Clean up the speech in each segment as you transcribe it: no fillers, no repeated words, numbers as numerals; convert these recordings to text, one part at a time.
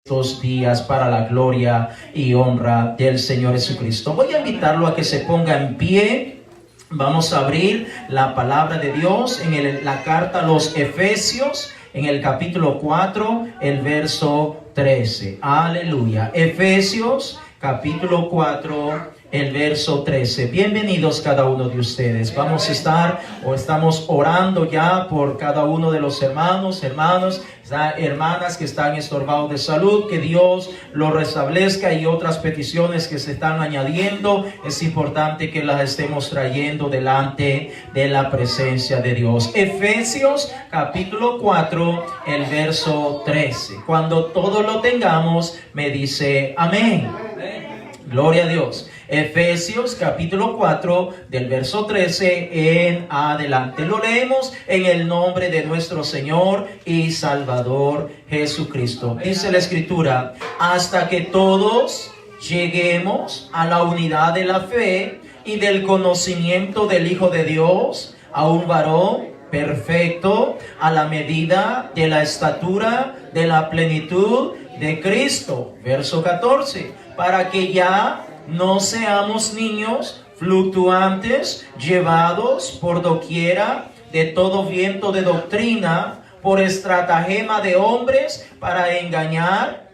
estos días para la gloria y honra del Señor Jesucristo. Voy a invitarlo a que se ponga en pie. Vamos a abrir la palabra de Dios en la carta a los Efesios, en el capítulo 4, el verso 13. Aleluya. Efesios, capítulo 4, el verso 13. Bienvenidos cada uno de ustedes. Vamos a estar estamos orando ya por cada uno de los hermanas que están estorbados de salud, que Dios los restablezca, y otras peticiones que se están añadiendo. Es importante que las estemos trayendo delante de la presencia de Dios. Efesios capítulo 4, el verso 13. Cuando todo lo tengamos, me dice amén. Gloria a Dios. Efesios capítulo 4 del verso 13 en adelante. Lo leemos en el nombre de nuestro Señor y Salvador Jesucristo. Dice la Escritura: hasta que todos lleguemos a la unidad de la fe y del conocimiento del Hijo de Dios, a un varón perfecto, a la medida de la estatura de la plenitud de Cristo. Verso 14. Para que ya no seamos niños fluctuantes, llevados por doquiera de todo viento de doctrina, por estratagema de hombres, para engañar,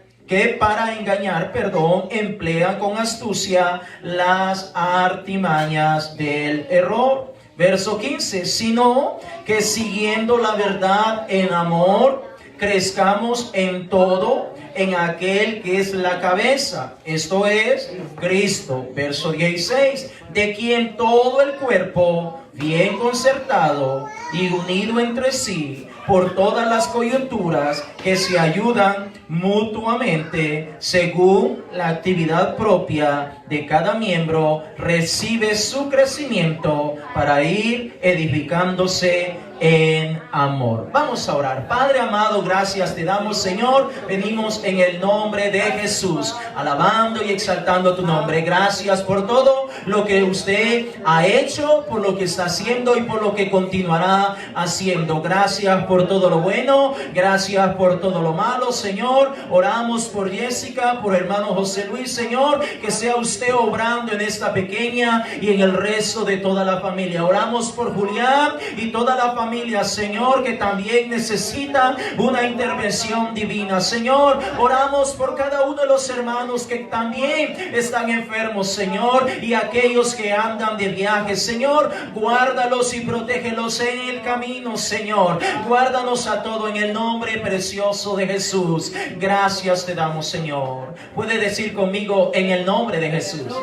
emplean con astucia las artimañas del error. Verso 15. Sino que siguiendo la verdad en amor, crezcamos en todo en aquel que es la cabeza, esto es Cristo. Verso 16. De quien todo el cuerpo, bien concertado y unido entre sí por todas las coyunturas que se ayudan mutuamente según la actividad propia de cada miembro, recibe su crecimiento para ir edificándose en amor. Vamos a orar. Padre amado, gracias te damos, Señor. Venimos en el nombre de Jesús, alabando y exaltando tu nombre. Gracias por todo lo que usted ha hecho, por lo que está haciendo y por lo que continuará haciendo. Gracias por todo lo bueno, gracias por todo lo malo, Señor. Oramos por Jessica, por hermano José Luis, Señor, que sea usted obrando en esta pequeña y en el resto de toda la familia. Oramos por Julián y toda la familia, Señor, que también necesita una intervención divina. Señor, oramos por cada uno de los hermanos que también están enfermos, Señor, y aquellos que andan de viaje. Señor, guárdalos y protégelos en el camino, Señor. Guárdanos a todos en el nombre precioso de Jesús. Gracias te damos, Señor. Puede decir conmigo: en el nombre de Jesús.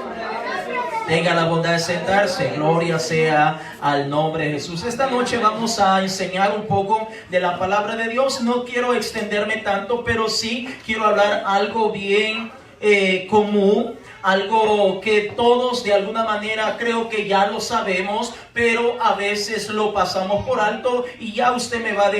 Tenga la bondad de sentarse. Gloria sea al nombre de Jesús. Esta noche vamos a enseñar un poco de la palabra de Dios. No quiero extenderme tanto, pero sí quiero hablar algo bien común, algo que todos de alguna manera creo que ya lo sabemos, pero a veces lo pasamos por alto, y ya usted me va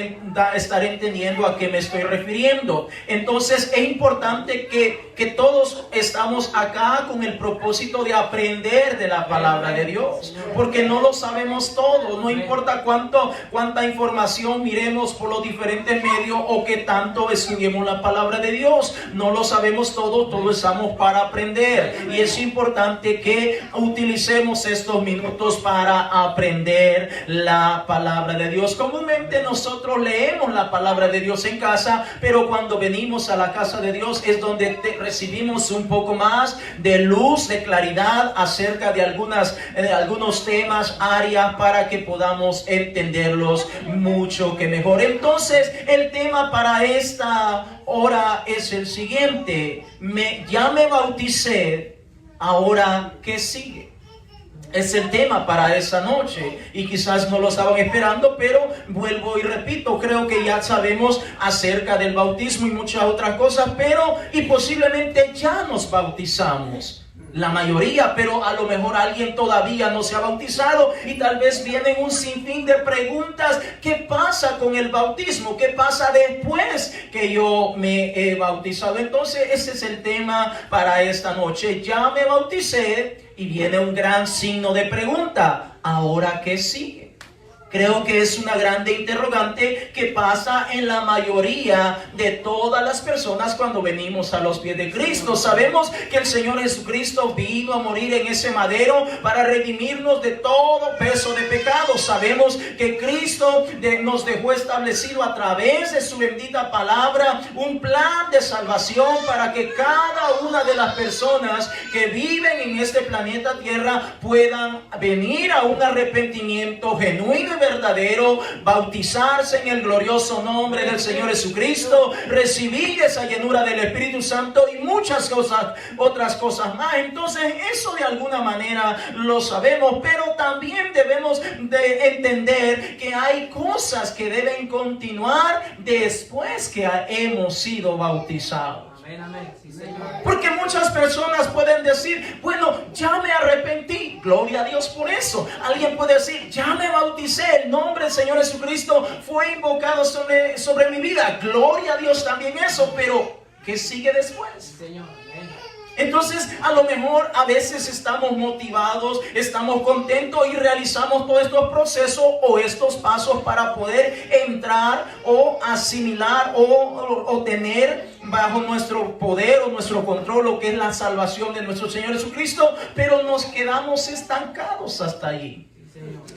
a estar entendiendo a qué me estoy refiriendo. Entonces es importante que todos estamos acá con el propósito de aprender de la palabra de Dios, porque no lo sabemos todo. No importa cuánta información miremos por los diferentes medios o que tanto estudiemos la palabra de Dios, no lo sabemos todo. Todos estamos para aprender, y es importante que utilicemos estos minutos para aprender la palabra de Dios. Comúnmente nosotros leemos la palabra de Dios en casa, pero cuando venimos a la casa de Dios es donde recibimos un poco más de luz, de claridad acerca de algunos temas, áreas, para que podamos entenderlos mucho que mejor. Entonces el tema para esta hora es el siguiente: ya me bauticé, ahora ¿qué sigue? Es el tema para esa noche, y quizás no lo estaban esperando, pero vuelvo y repito, creo que ya sabemos acerca del bautismo y muchas otras cosas, y posiblemente ya nos bautizamos. La mayoría, pero a lo mejor alguien todavía no se ha bautizado, y tal vez vienen un sinfín de preguntas. ¿Qué pasa con el bautismo? ¿Qué pasa después que yo me he bautizado? Entonces ese es el tema para esta noche. Ya me bauticé, y viene un gran signo de pregunta. ¿Ahora qué sigue? Creo que es una grande interrogante que pasa en la mayoría de todas las personas cuando venimos a los pies de Cristo. Sabemos que el Señor Jesucristo vino a morir en ese madero para redimirnos de todo peso de pecado. Sabemos que Cristo nos dejó establecido a través de su bendita palabra un plan de salvación para que cada una de las personas que viven en este planeta Tierra puedan venir a un arrepentimiento genuino y verdadero, bautizarse en el glorioso nombre del Señor Jesucristo, recibir esa llenura del Espíritu Santo y muchas cosas, otras cosas más. Entonces eso de alguna manera lo sabemos, pero también debemos de entender que hay cosas que deben continuar después que hemos sido bautizados. Porque muchas personas pueden decir, bueno, ya me arrepentí, gloria a Dios por eso. Alguien puede decir, ya me bauticé, el nombre del Señor Jesucristo fue invocado sobre mi vida, gloria a Dios también eso, pero ¿qué sigue después? Entonces, a lo mejor a veces estamos motivados, estamos contentos y realizamos todos estos procesos o estos pasos para poder entrar o asimilar o tener bajo nuestro poder o nuestro control lo que es la salvación de nuestro Señor Jesucristo, pero nos quedamos estancados hasta allí.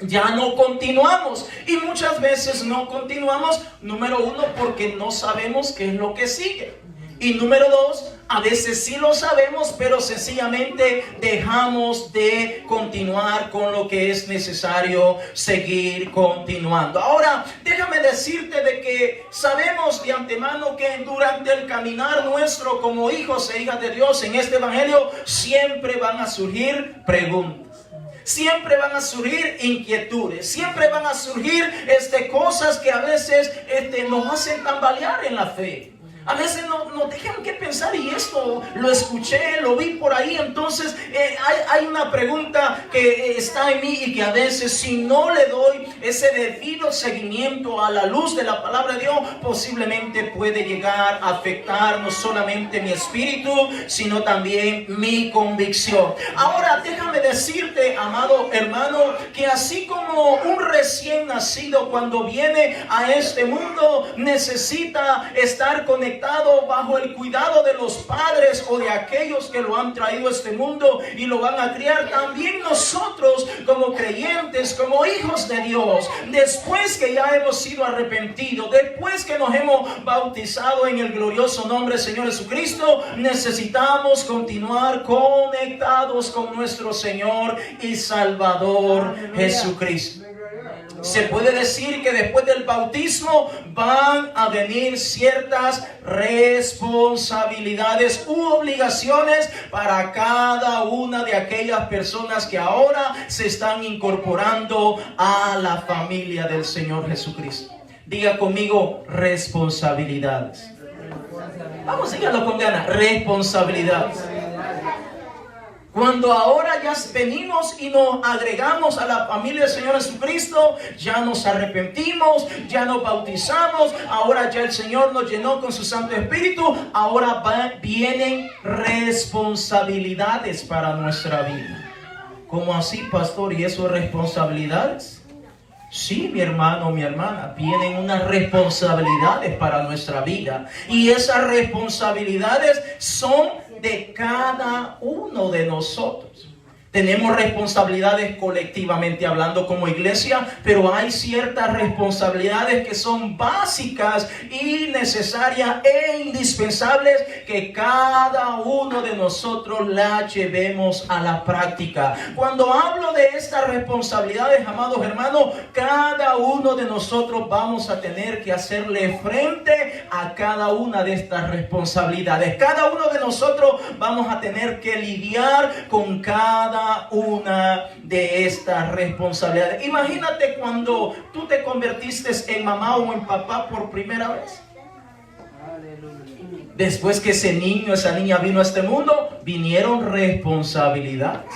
Ya no continuamos, y muchas veces no continuamos, número uno, porque no sabemos qué es lo que sigue. Y número dos, a veces sí lo sabemos, pero sencillamente dejamos de continuar con lo que es necesario seguir continuando. Ahora, déjame decirte de que sabemos de antemano que durante el caminar nuestro como hijos e hijas de Dios en este evangelio, siempre van a surgir preguntas. Siempre van a surgir inquietudes, siempre van a surgir cosas que a veces nos hacen tambalear en la fe. A veces nos dejan que pensar, y esto lo escuché, lo vi por ahí. Entonces hay una pregunta que está en mí y que a veces, si no le doy ese debido seguimiento a la luz de la palabra de Dios, posiblemente puede llegar a afectar no solamente mi espíritu, sino también mi convicción. Ahora déjame decirte, amado hermano, que así como un recién nacido cuando viene a este mundo necesita estar conectado bajo el cuidado de los padres o de aquellos que lo han traído a este mundo y lo van a criar, también nosotros como creyentes, como hijos de Dios, después que ya hemos sido arrepentidos, después que nos hemos bautizado en el glorioso nombre del Señor Jesucristo, necesitamos continuar conectados con nuestro Señor y Salvador Jesucristo. Se puede decir que después del bautismo van a venir ciertas responsabilidades u obligaciones para cada una de aquellas personas que ahora se están incorporando a la familia del Señor Jesucristo. Diga conmigo, responsabilidades. Vamos, dígalo con ganas, responsabilidades. Cuando ahora ya venimos y nos agregamos a la familia del Señor Jesucristo, ya nos arrepentimos, ya nos bautizamos, ahora ya el Señor nos llenó con su Santo Espíritu, ahora vienen responsabilidades para nuestra vida. ¿Cómo así, pastor? ¿Y eso es responsabilidades? Sí, mi hermano, mi hermana, vienen unas responsabilidades para nuestra vida. Y esas responsabilidades son de cada uno de nosotros. Tenemos responsabilidades colectivamente hablando como iglesia, pero hay ciertas responsabilidades que son básicas y necesarias e indispensables que cada uno de nosotros las llevemos a la práctica. Cuando hablo de estas responsabilidades, amados hermanos, cada uno de nosotros vamos a tener que hacerle frente a cada una de estas responsabilidades. Cada uno de nosotros vamos a tener que lidiar con cada una de estas responsabilidades. Imagínate cuando tú te convertiste en mamá o en papá por primera vez. Después que ese niño, esa niña vino a este mundo, vinieron responsabilidades.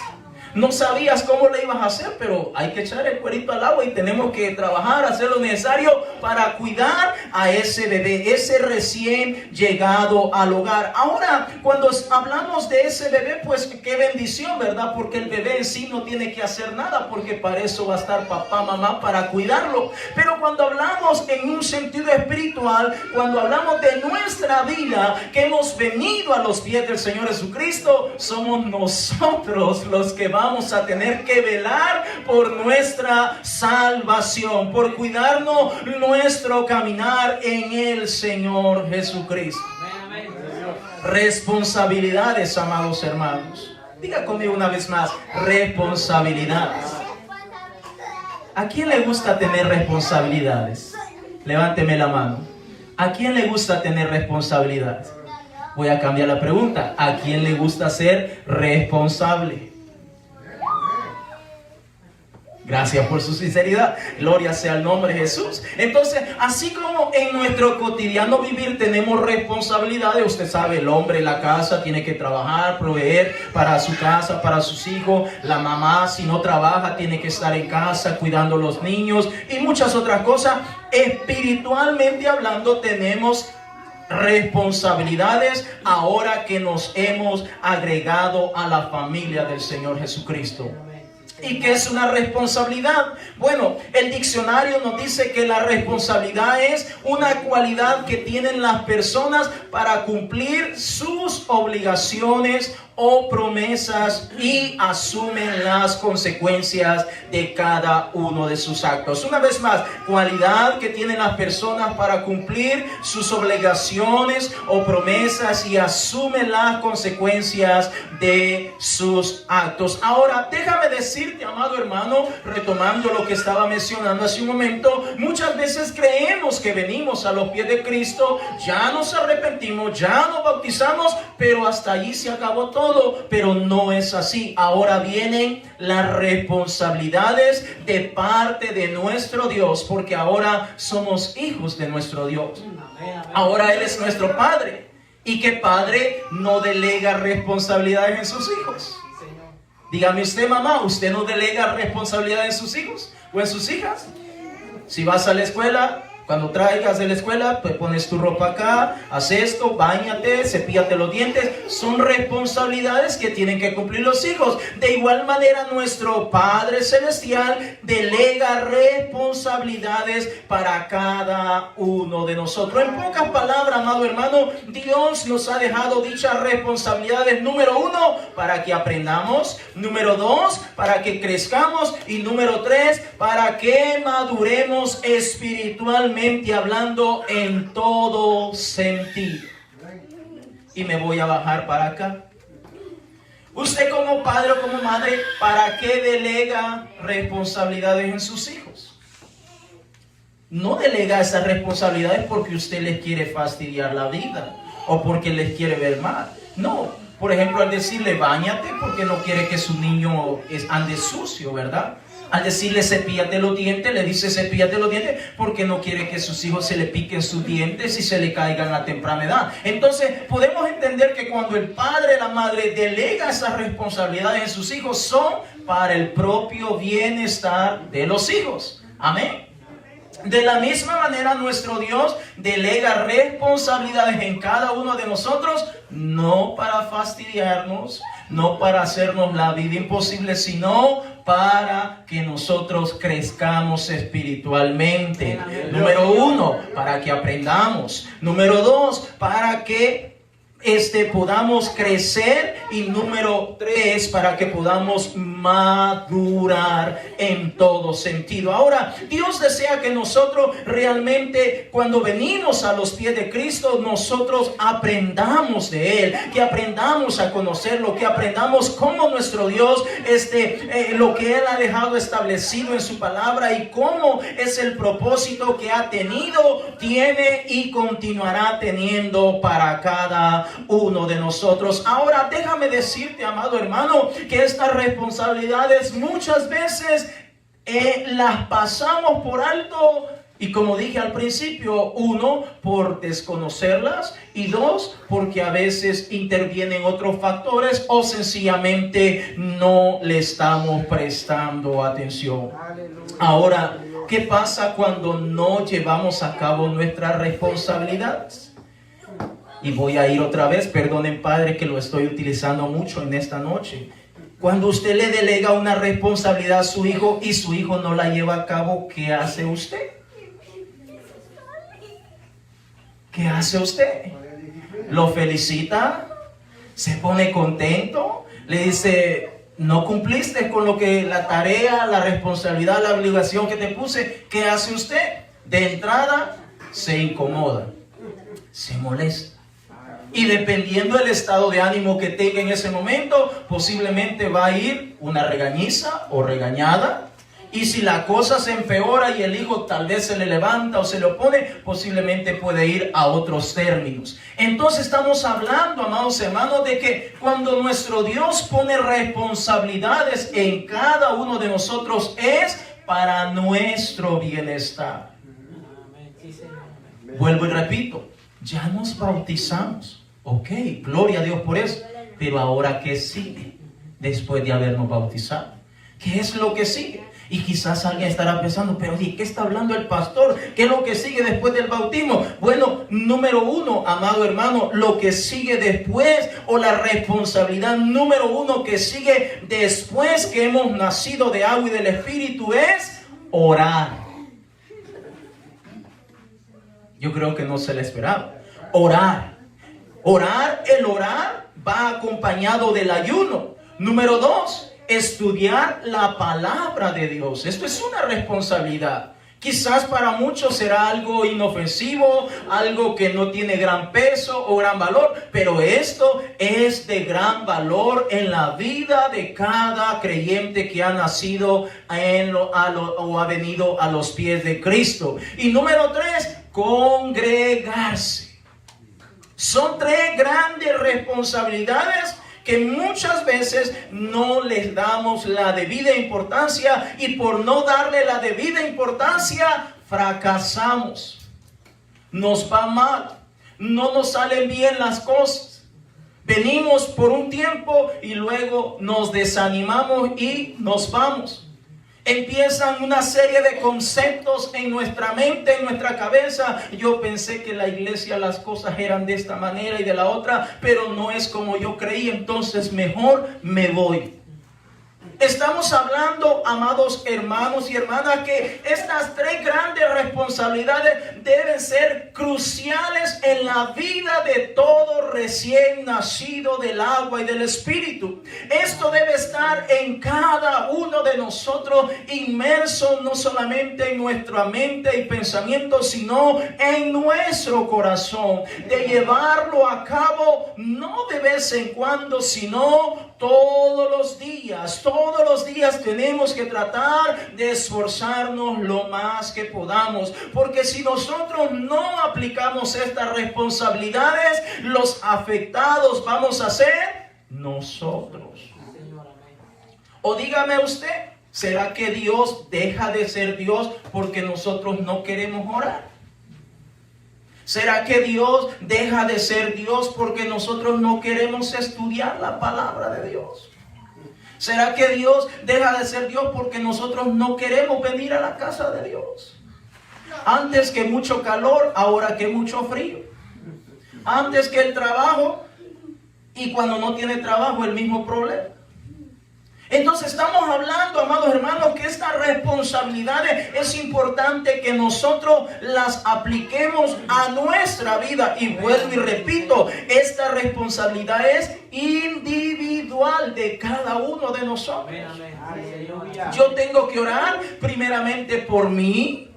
No sabías cómo le ibas a hacer, pero hay que echar el cuerito al agua y tenemos que trabajar, hacer lo necesario para cuidar a ese bebé, ese recién llegado al hogar. Ahora, cuando hablamos de ese bebé, pues qué bendición, ¿verdad? Porque el bebé en sí no tiene que hacer nada, porque para eso va a estar papá, mamá, para cuidarlo. Pero cuando hablamos en un sentido espiritual, cuando hablamos de nuestra vida, que hemos venido a los pies del Señor Jesucristo, somos nosotros los que vamos a tener que velar por nuestra salvación, por cuidarnos nuestro caminar en el Señor Jesucristo. Responsabilidades, amados hermanos. Diga conmigo una vez más, responsabilidades. ¿A quién le gusta tener responsabilidades? Levánteme la mano. ¿A quién le gusta tener responsabilidades? Voy a cambiar la pregunta. ¿A quién le gusta ser responsable? Gracias por su sinceridad. Gloria sea el nombre de Jesús. Entonces, así como en nuestro cotidiano vivir tenemos responsabilidades, usted sabe, el hombre en la casa tiene que trabajar, proveer para su casa, para sus hijos. La mamá, si no trabaja, tiene que estar en casa cuidando a los niños y muchas otras cosas. Espiritualmente hablando, tenemos responsabilidades ahora que nos hemos agregado a la familia del Señor Jesucristo. ¿Y qué es una responsabilidad? Bueno, el diccionario nos dice que la responsabilidad es una cualidad que tienen las personas para cumplir sus obligaciones o promesas y asumen las consecuencias de cada uno de sus actos. Una vez más, cualidad que tienen las personas para cumplir sus obligaciones o promesas y asumen las consecuencias de sus actos. Ahora, déjame decirte, amado hermano, retomando lo que estaba mencionando hace un momento, muchas veces creemos que venimos a los pies de Cristo, ya nos arrepentimos, ya nos bautizamos, pero hasta allí se acabó todo. Pero no es así. Ahora vienen las responsabilidades de parte de nuestro Dios, porque ahora somos hijos de nuestro Dios. Ahora Él es nuestro Padre. ¿Y qué padre no delega responsabilidades en sus hijos? Dígame usted, mamá, ¿usted no delega responsabilidades en sus hijos o en sus hijas? Si vas a la escuela, cuando traigas de la escuela, pues pones tu ropa acá, haz esto, báñate, cepíllate los dientes. Son responsabilidades que tienen que cumplir los hijos. De igual manera, nuestro Padre Celestial delega responsabilidades para cada uno de nosotros. En pocas palabras, amado hermano, Dios nos ha dejado dichas responsabilidades. Número 1, para que aprendamos. Número 2, para que crezcamos. Y número 3, para que maduremos espiritualmente hablando en todo sentido. Y me voy a bajar para acá. Usted como padre o como madre, ¿para qué delega responsabilidades en sus hijos? No delega esas responsabilidades porque usted les quiere fastidiar la vida o porque les quiere ver mal. No, por ejemplo, al decirle báñate porque no quiere que su niño ande sucio, ¿verdad? Al decirle cepíllate los dientes, le dice cepíllate los dientes porque no quiere que sus hijos se le piquen sus dientes y se le caigan a temprana edad. Entonces podemos entender que cuando el padre o la madre delega esas responsabilidades en sus hijos, son para el propio bienestar de los hijos. Amén. De la misma manera, nuestro Dios delega responsabilidades en cada uno de nosotros, no para fastidiarnos, no para hacernos la vida imposible, sino para que nosotros crezcamos espiritualmente. Número 1, para que aprendamos. Número 2, para que podamos crecer. Y número 3, para que podamos madurar en todo sentido. Ahora, Dios desea que nosotros realmente, cuando venimos a los pies de Cristo, nosotros aprendamos de Él, que aprendamos a conocerlo, que aprendamos cómo nuestro Dios, lo que Él ha dejado establecido en su palabra y cómo es el propósito que ha tenido, tiene y continuará teniendo para cada uno de nosotros. Ahora, déjame decirte, amado hermano, que estas responsabilidades muchas veces las pasamos por alto. Y como dije al principio, 1, por desconocerlas, y 2, porque a veces intervienen otros factores o sencillamente no le estamos prestando atención. Ahora, ¿Qué pasa cuando no llevamos a cabo nuestras responsabilidades? Y voy a ir otra vez, perdonen padre que lo estoy utilizando mucho en esta noche. Cuando usted le delega una responsabilidad a su hijo y su hijo no la lleva a cabo, ¿qué hace usted? ¿Qué hace usted? ¿Lo felicita? ¿Se pone contento? ¿Le dice, no cumpliste con lo que la tarea, la responsabilidad, la obligación que te puse? ¿Qué hace usted? De entrada, se incomoda, se molesta. Y dependiendo del estado de ánimo que tenga en ese momento, posiblemente va a ir una regañiza o regañada. Y si la cosa se empeora y el hijo tal vez se le levanta o se le opone, posiblemente puede ir a otros términos. Entonces estamos hablando, amados hermanos, de que cuando nuestro Dios pone responsabilidades en cada uno de nosotros es para nuestro bienestar. Vuelvo y repito, ya nos bautizamos. Ok, gloria a Dios por eso. Pero ahora, ¿qué sigue después de habernos bautizado? ¿Qué es lo que sigue? Y quizás alguien estará pensando, pero ¿de qué está hablando el pastor? ¿Qué es lo que sigue después del bautismo? Bueno, número uno, amado hermano, lo que sigue después, o la responsabilidad número uno que sigue después que hemos nacido de agua y del Espíritu es orar. Yo creo que no se le esperaba. Orar. El orar va acompañado del ayuno. Número dos, estudiar la palabra de Dios. Esto es una responsabilidad. Quizás para muchos será algo inofensivo, algo que no tiene gran peso o gran valor, pero esto es de gran valor en la vida de cada creyente que ha nacido o ha venido a los pies de Cristo. Y número tres, congregarse. Son tres grandes responsabilidades que muchas veces no les damos la debida importancia, y por no darle la debida importancia fracasamos. Nos va mal, no nos salen bien las cosas. Venimos por un tiempo y luego nos desanimamos y nos vamos. Empiezan una serie de conceptos en nuestra mente, en nuestra cabeza. Yo pensé que la iglesia las cosas eran de esta manera y de la otra, pero no es como yo creí, entonces mejor me voy. Estamos hablando, amados hermanos y hermanas, que estas tres grandes responsabilidades deben ser cruciales en la vida de todo recién nacido del agua y del Espíritu. Esto debe estar en cada uno de nosotros, inmerso no solamente en nuestra mente y pensamiento, sino en nuestro corazón, de llevarlo a cabo no de vez en cuando, sino todos los días. Todos los días tenemos que tratar de esforzarnos lo más que podamos, porque si nosotros no aplicamos estas responsabilidades, los afectados vamos a ser nosotros. O dígame usted, ¿será que Dios deja de ser Dios porque nosotros no queremos orar? ¿Será que Dios deja de ser Dios porque nosotros no queremos estudiar la palabra de Dios? ¿Será que Dios deja de ser Dios porque nosotros no queremos venir a la casa de Dios? Antes que mucho calor, ahora que mucho frío. Antes que el trabajo, y cuando no tiene trabajo, el mismo problema. Entonces estamos hablando, amados hermanos, que estas responsabilidades es importante que nosotros las apliquemos a nuestra vida. Y vuelvo y repito, esta responsabilidad es individual de cada uno de nosotros. Yo tengo que orar primeramente por mí.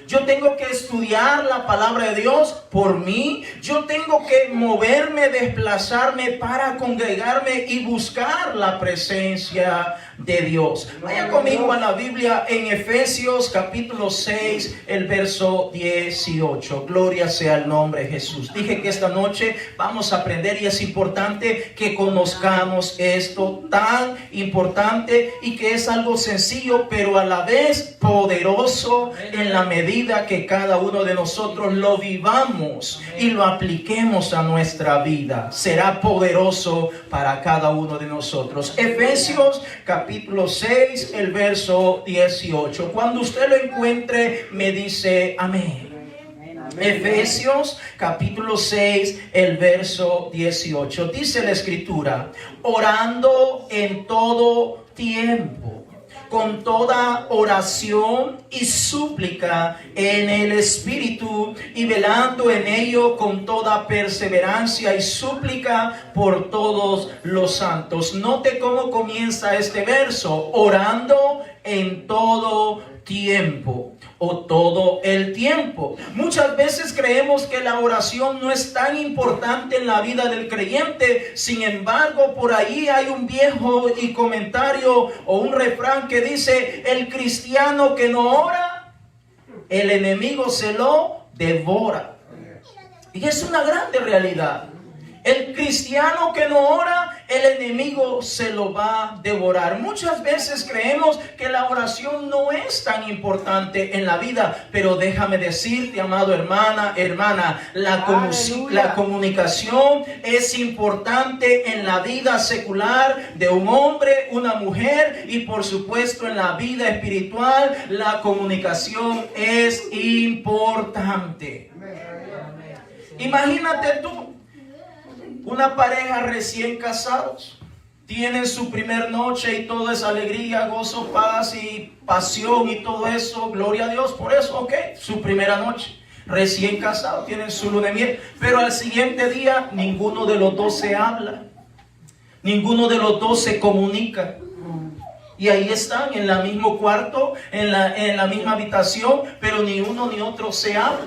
Yo tengo que estudiar la palabra de Dios por mí. Yo tengo que moverme, desplazarme para congregarme y buscar la presencia de Dios. Vaya conmigo a la Biblia en Efesios capítulo 6, el verso 18. Gloria sea el nombre de Jesús. Dije que esta noche vamos a aprender, y es importante que conozcamos esto tan importante, y que es algo sencillo pero a la vez poderoso en la medida medida que cada uno de nosotros lo vivamos y lo apliquemos a nuestra vida, será poderoso para cada uno de nosotros. Efesios capítulo 6, el verso 18. Cuando usted lo encuentre, me dice amén. Efesios capítulo 6, el verso 18. Dice la escritura: orando en todo tiempo, con toda oración y súplica en el Espíritu, y velando en ello con toda perseverancia y súplica por todos los santos. Note cómo comienza este verso: orando en todo tiempo, o todo el tiempo. Muchas veces creemos que la oración no es tan importante en la vida del creyente. Sin embargo, por ahí hay un viejo y comentario o un refrán que dice: el cristiano que no ora, el enemigo se lo devora. Y es una grande realidad. El cristiano que no ora, el enemigo se lo va a devorar. Muchas veces creemos que la oración no es tan importante en la vida, pero déjame decirte, amado hermana, la comunicación es importante en la vida secular de un hombre, una mujer, y por supuesto en la vida espiritual, la comunicación es importante. Imagínate tú, una pareja recién casados, tienen su primer noche y todo es alegría, gozo, paz y pasión y todo eso. Gloria a Dios por eso, ok. Su primera noche, recién casados, tienen su luna de miel. Pero al siguiente día, ninguno de los dos se habla. Ninguno de los dos se comunica. Y ahí están, en el mismo cuarto, en la misma habitación, pero ni uno ni otro se habla.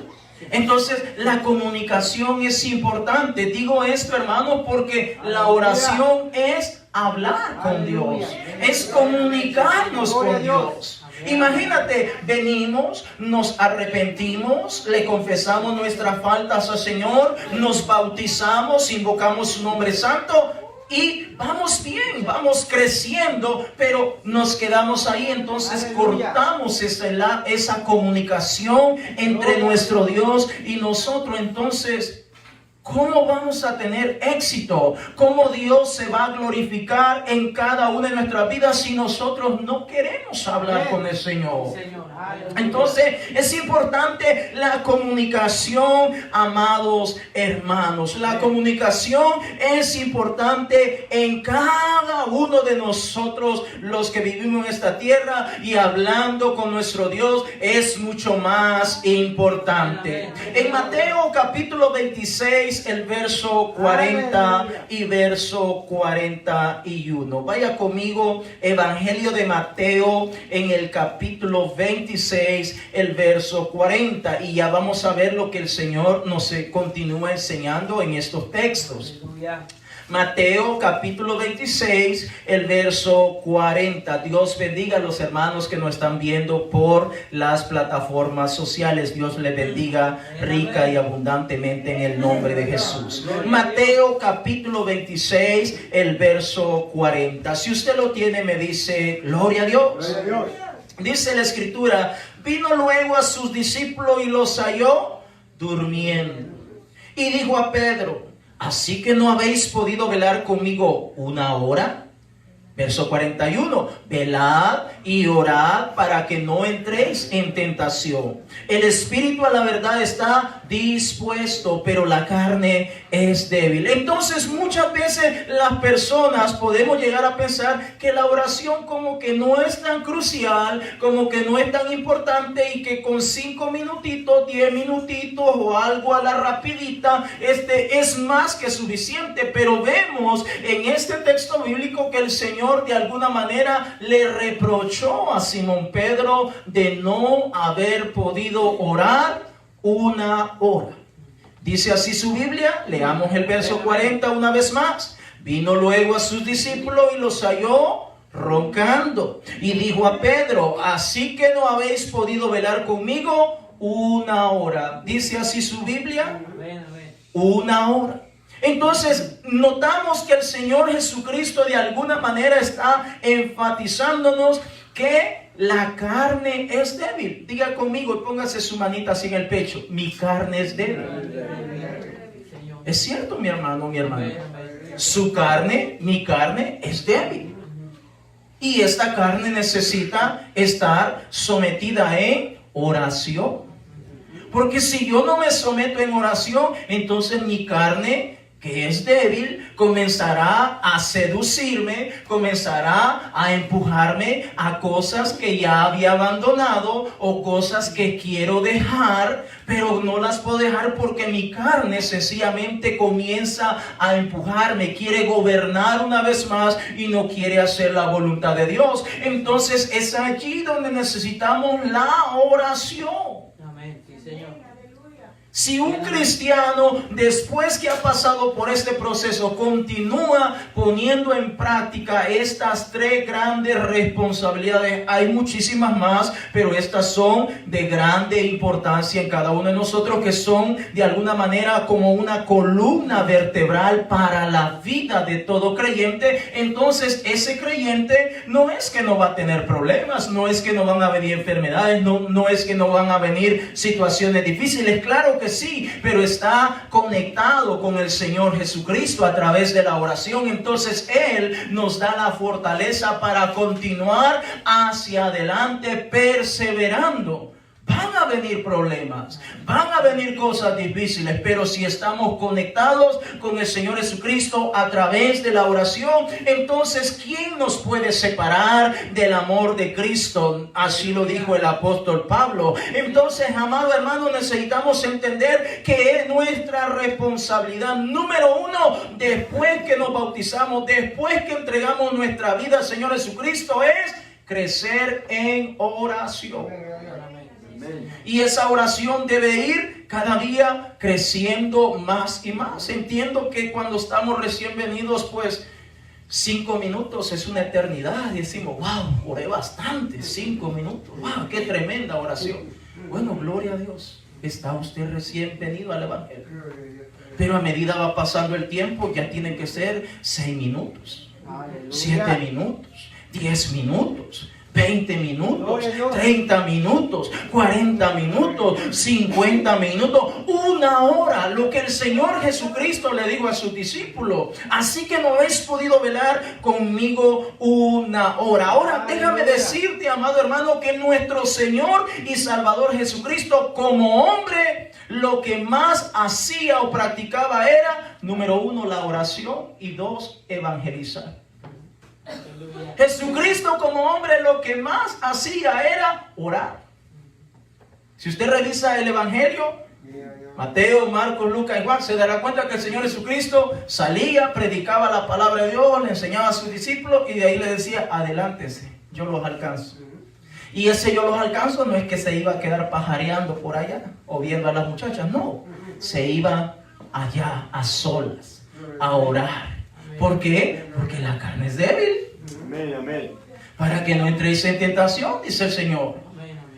Entonces la comunicación es importante. Digo esto, hermano, porque la oración es hablar con Dios, es comunicarnos con Dios. Imagínate, venimos, nos arrepentimos, le confesamos nuestras faltas al Señor, nos bautizamos, invocamos su nombre santo y vamos bien, vamos creciendo, pero nos quedamos ahí. Entonces cortamos esa comunicación entre nuestro Dios y nosotros. Entonces, ¿cómo vamos a tener éxito? ¿Cómo Dios se va a glorificar en cada una de nuestras vidas si nosotros no queremos hablar con el Señor? Entonces es importante la comunicación, amados hermanos. La comunicación es importante en cada uno de nosotros, los que vivimos en esta tierra, y hablando con nuestro Dios es mucho más importante. En Mateo capítulo 26, el verso 40 y verso 41. Vaya conmigo, Evangelio de Mateo, en el capítulo 26, el verso 40, y ya vamos a ver lo que el Señor nos continúa enseñando en estos textos. Mateo capítulo 26, el verso 40. Dios bendiga a los hermanos que nos están viendo por las plataformas sociales. Dios les bendiga rica y abundantemente en el nombre de Jesús. Mateo capítulo 26, el verso 40. Si usted lo tiene, me dice gloria a Dios. Dice la escritura: vino luego a sus discípulos y los halló durmiendo. Y dijo a Pedro: ¿así que no habéis podido velar conmigo una hora? Verso 41. Velad y orad para que no entréis en tentación. El espíritu a la verdad está dispuesto, pero la carne es débil. Entonces muchas veces las personas podemos llegar a pensar que la oración como que no es tan crucial, como que no es tan importante, y que con 5 minutitos, 10 minutitos o algo a la rapidita, es más que suficiente. Pero vemos en este texto bíblico que el Señor de alguna manera le reprochó a Simón Pedro de no haber podido orar una hora. Dice así su Biblia, leamos el verso 40 una vez más. Vino luego a sus discípulos y los halló roncando, y dijo a Pedro: ¿así que no habéis podido velar conmigo una hora? Dice así su Biblia, una hora. Entonces notamos que el Señor Jesucristo de alguna manera está enfatizándonos que La carne es débil. Diga conmigo y póngase su manita así en el pecho. Mi carne es débil. Es cierto, mi hermano, mi hermana. Su carne, mi carne es débil. Y esta carne necesita estar sometida en oración. Porque si yo no me someto en oración, entonces mi carne, que es débil, comenzará a seducirme, comenzará a empujarme a cosas que ya había abandonado o cosas que quiero dejar, pero no las puedo dejar porque mi carne sencillamente comienza a empujarme, quiere gobernar una vez más y no quiere hacer la voluntad de Dios. Entonces es allí donde necesitamos la oración. Amén, sí, Señor. Si un cristiano, después que ha pasado por este proceso, continúa poniendo en práctica estas tres grandes responsabilidades, hay muchísimas más, pero estas son de grande importancia en cada uno de nosotros, que son de alguna manera como una columna vertebral para la vida de todo creyente. Entonces ese creyente no es que no va a tener problemas, no es que no van a venir enfermedades, no es que no van a venir situaciones difíciles, claro que sí, pero está conectado con el Señor Jesucristo a través de la oración. Entonces Él nos da la fortaleza para continuar hacia adelante, perseverando. Van a venir problemas, van a venir cosas difíciles, pero si estamos conectados con el Señor Jesucristo a través de la oración, entonces ¿quién nos puede separar del amor de Cristo? Así lo dijo el apóstol Pablo. Entonces, amado hermano, necesitamos entender que es nuestra responsabilidad número uno, después que nos bautizamos, después que entregamos nuestra vida al Señor Jesucristo, es crecer en oración. Y esa oración debe ir cada día creciendo más y más. Entiendo que cuando estamos recién venidos, pues 5 minutos es una eternidad. Y decimos, wow, oré bastante, 5 minutos. Wow, qué tremenda oración. Bueno, gloria a Dios. Está usted recién venido al Evangelio. Pero a medida va pasando el tiempo, ya tienen que ser 6 minutos, 7 minutos, 10 minutos. 20 minutos, 30 minutos, 40 minutos, 50 minutos, 1 hora, lo que el Señor Jesucristo le dijo a sus discípulos. Así que no habéis podido velar conmigo 1 hora. Ahora déjame decirte, amado hermano, que nuestro Señor y Salvador Jesucristo, como hombre, lo que más hacía o practicaba era, número 1, la oración, y 2, evangelizar. Jesucristo como hombre lo que más hacía era orar. Si usted revisa el Evangelio, Mateo, Marcos, Lucas y Juan, se dará cuenta que el Señor Jesucristo salía, predicaba la palabra de Dios, le enseñaba a sus discípulos y de ahí le decía, adelántense, yo los alcanzo. Y ese yo los alcanzo no es que se iba a quedar pajareando por allá o viendo a las muchachas, no, se iba allá a solas a orar. ¿Por qué? Porque la carne es débil. Amén, amén. Para que no entréis en tentación, dice el Señor.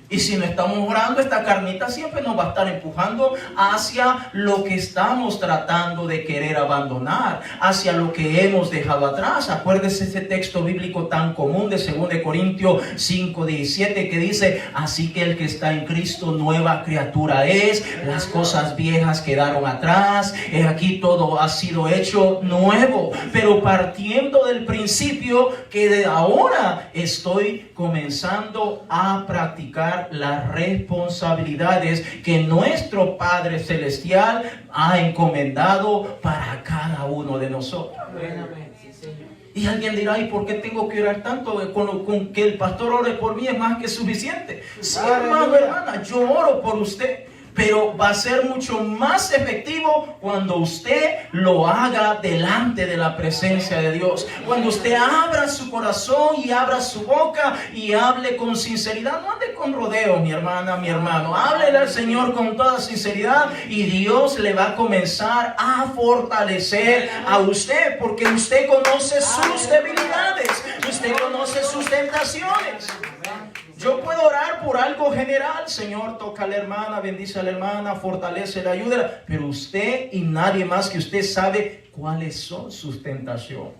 Y si no estamos orando, esta carnita siempre nos va a estar empujando hacia lo que estamos tratando de querer abandonar, hacia lo que hemos dejado atrás. Acuérdese ese texto bíblico tan común de 2 Corintios 5:17 que dice, así que el que está en Cristo nueva criatura es, las cosas viejas quedaron atrás, aquí todo ha sido hecho nuevo. Pero partiendo del principio que de ahora estoy comenzando a practicar las responsabilidades que nuestro Padre Celestial ha encomendado para cada uno de nosotros. Y alguien dirá, ¿y por qué tengo que orar tanto? Con que el pastor ore por mí es más que suficiente. Sí, hermano, hermana, yo oro por usted. Pero va a ser mucho más efectivo cuando usted lo haga delante de la presencia de Dios. Cuando usted abra su corazón y abra su boca y hable con sinceridad. No ande con rodeos, mi hermana, mi hermano. Háblele al Señor con toda sinceridad y Dios le va a comenzar a fortalecer a usted. Porque usted conoce sus debilidades. Usted conoce sus tentaciones. Yo puedo orar por algo general. Señor, toca a la hermana, bendice a la hermana, fortalece, la ayuda. Pero usted y nadie más que usted sabe cuáles son sus tentaciones.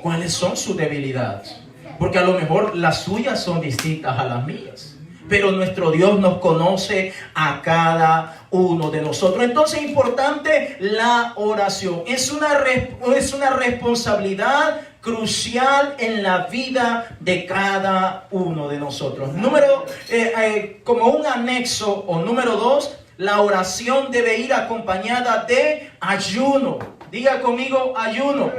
Cuáles son sus debilidades. Porque a lo mejor las suyas son distintas a las mías. Pero nuestro Dios nos conoce a cada uno de nosotros. Entonces es importante la oración. Es una responsabilidad crucial en la vida de cada uno de nosotros. Como un anexo o número 2, la oración debe ir acompañada de ayuno. Diga conmigo, ayuno.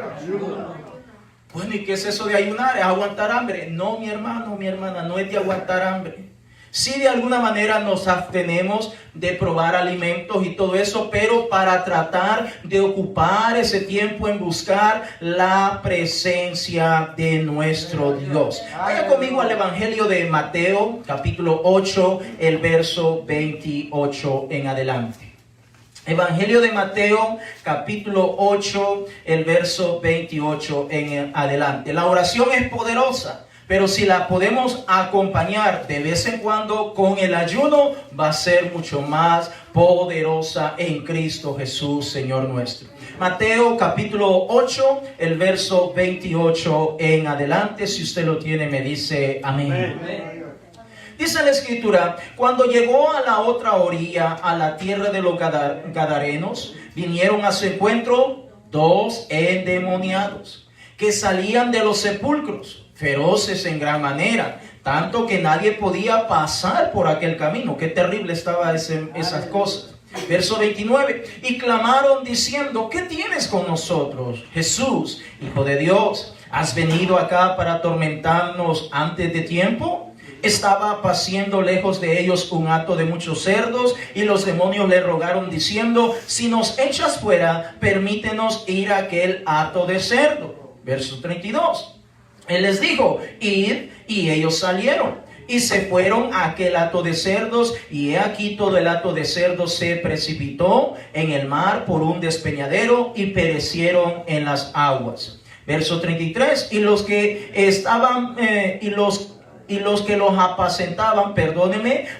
Bueno, ¿y qué es eso de ayunar? ¿Es aguantar hambre? No, mi hermano, mi hermana, no es de aguantar hambre. Sí, de alguna manera nos abstenemos de probar alimentos y todo eso, pero para tratar de ocupar ese tiempo en buscar la presencia de nuestro Dios. Vaya conmigo al Evangelio de Mateo, capítulo 8, el verso 28 en adelante. Evangelio de Mateo, capítulo 8, el verso 28 en adelante. La oración es poderosa. Pero si la podemos acompañar de vez en cuando con el ayuno, va a ser mucho más poderosa en Cristo Jesús, Señor nuestro. Mateo capítulo 8, el verso 28 en adelante. Si usted lo tiene, me dice amén. Dice la Escritura: cuando llegó a la otra orilla, a la tierra de los Gadarenos, vinieron a su encuentro 2 endemoniados que salían de los sepulcros, feroces en gran manera, tanto que nadie podía pasar por aquel camino. Qué terrible estaba esas cosas. Verso 29, y clamaron diciendo: ¿qué tienes con nosotros, Jesús, Hijo de Dios? ¿Has venido acá para atormentarnos antes de tiempo? Estaba paciendo lejos de ellos un hato de muchos cerdos, y los demonios le rogaron diciendo: si nos echas fuera, permítenos ir a aquel hato de cerdo. Verso 32. Él les dijo: id, y ellos salieron y se fueron a aquel hato de cerdos, y he aquí todo el hato de cerdos se precipitó en el mar por un despeñadero y perecieron en las aguas. Verso 33. Y los que estaban y los que los apacentaban,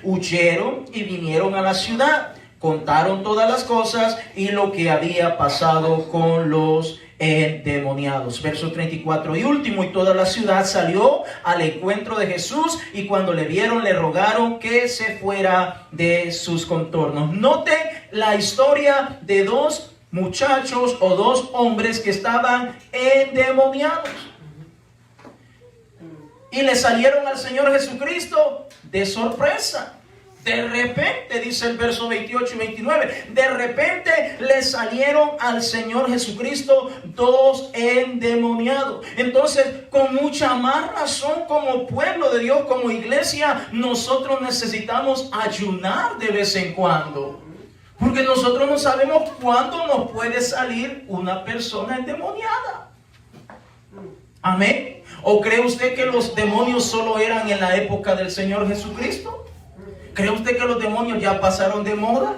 huyeron y vinieron a la ciudad, contaron todas las cosas y lo que había pasado con los endemoniados. Verso 34 y último: y toda la ciudad salió al encuentro de Jesús, y cuando le vieron le rogaron que se fuera de sus contornos. Note la historia de 2 muchachos o 2 hombres que estaban endemoniados y le salieron al Señor Jesucristo de sorpresa. De repente, dice el verso 28 y 29, de repente le salieron al Señor Jesucristo 2 endemoniados. Entonces, con mucha más razón, como pueblo de Dios, como iglesia, nosotros necesitamos ayunar de vez en cuando. Porque nosotros no sabemos cuándo nos puede salir una persona endemoniada. Amén. ¿O cree usted que los demonios solo eran en la época del Señor Jesucristo? ¿Cree usted que los demonios ya pasaron de moda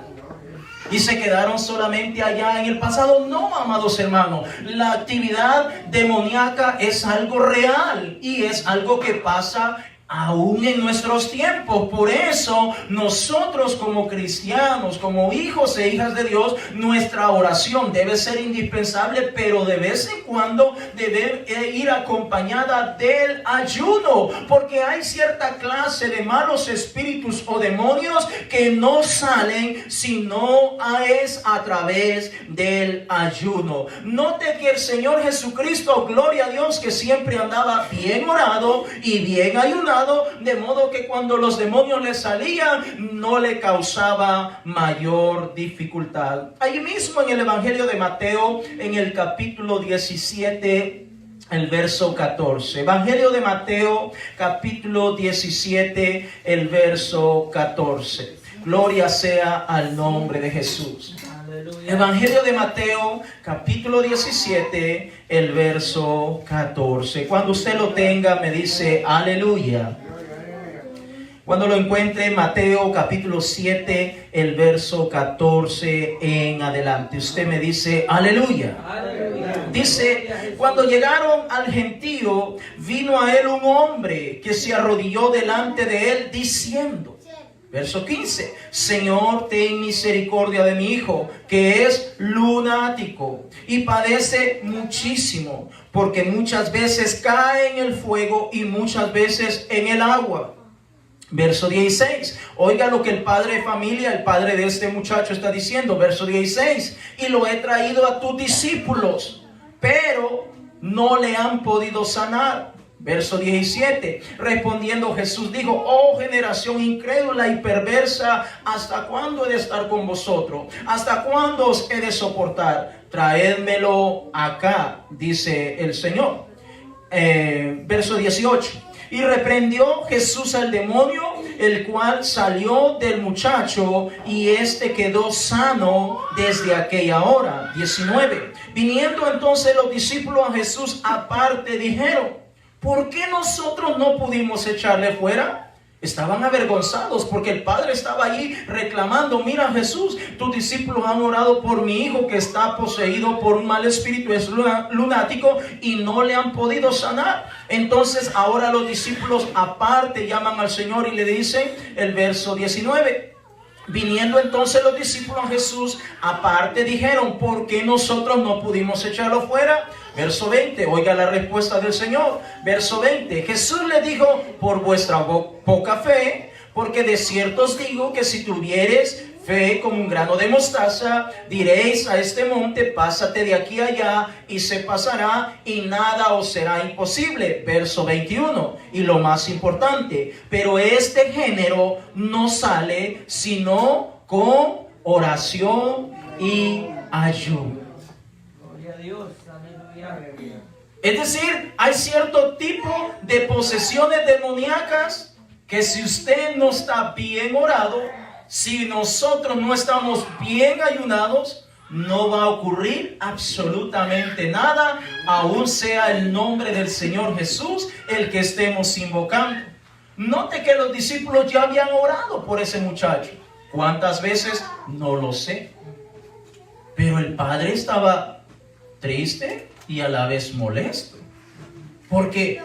y se quedaron solamente allá en el pasado? No, amados hermanos. La actividad demoníaca es algo real y es algo que pasa aún en nuestros tiempos. Por eso nosotros como cristianos, como hijos e hijas de Dios, nuestra oración debe ser indispensable, pero de vez en cuando debe ir acompañada del ayuno, porque hay cierta clase de malos espíritus o demonios que no salen si no es a través del ayuno. Note que el Señor Jesucristo, gloria a Dios, que siempre andaba bien orado y bien ayunado, de modo que cuando los demonios le salían no le causaba mayor dificultad. Ahí mismo en el Evangelio de Mateo, en el capítulo 17, el verso 14. Evangelio de Mateo, capítulo 17, el verso 14. Gloria sea al nombre de Jesús. Evangelio de Mateo, capítulo 17, el verso 14. Cuando usted lo tenga, me dice aleluya. Cuando lo encuentre, Mateo, capítulo 7, el verso 14 en adelante. Usted me dice aleluya. Dice: cuando llegaron al gentío, vino a él un hombre que se arrodilló delante de él, diciendo: Verso 15, Señor, ten misericordia de mi hijo, que es lunático y padece muchísimo, porque muchas veces cae en el fuego y muchas veces en el agua. Verso 16, oiga lo que el padre de familia, el padre de este muchacho está diciendo. Verso 16, y lo he traído a tus discípulos, pero no le han podido sanar. Verso 17, respondiendo Jesús dijo, oh generación incrédula y perversa, ¿hasta cuándo he de estar con vosotros? ¿Hasta cuándo os he de soportar? Traédmelo acá, dice el Señor. Verso 18, y reprendió Jesús al demonio, el cual salió del muchacho, y éste quedó sano desde aquella hora. 19, viniendo entonces los discípulos a Jesús aparte, dijeron, ¿por qué nosotros no pudimos echarle fuera? Estaban avergonzados porque el padre estaba allí reclamando, mira Jesús, tus discípulos han orado por mi hijo que está poseído por un mal espíritu, es lunático y no le han podido sanar. Entonces ahora los discípulos aparte llaman al Señor y le dicen el verso 19. Viniendo entonces los discípulos a Jesús aparte dijeron, ¿por qué nosotros no pudimos echarlo fuera? Verso 20, oiga la respuesta del Señor. Verso 20, Jesús le dijo, por vuestra poca fe, porque de cierto os digo que si tuviereis fe como un grano de mostaza, diréis a este monte, pásate de aquí a allá, y se pasará, y nada os será imposible. Verso 21, y lo más importante, pero este género no sale sino con oración y ayuno. Gloria a Dios, aleluya. Es decir, hay cierto tipo de posesiones demoníacas que si usted no está bien orado, si nosotros no estamos bien ayunados, no va a ocurrir absolutamente nada, aun sea el nombre del Señor Jesús el que estemos invocando. Note que los discípulos ya habían orado por ese muchacho. ¿Cuántas veces? No lo sé. Pero el padre estaba triste y a la vez molesto. Porque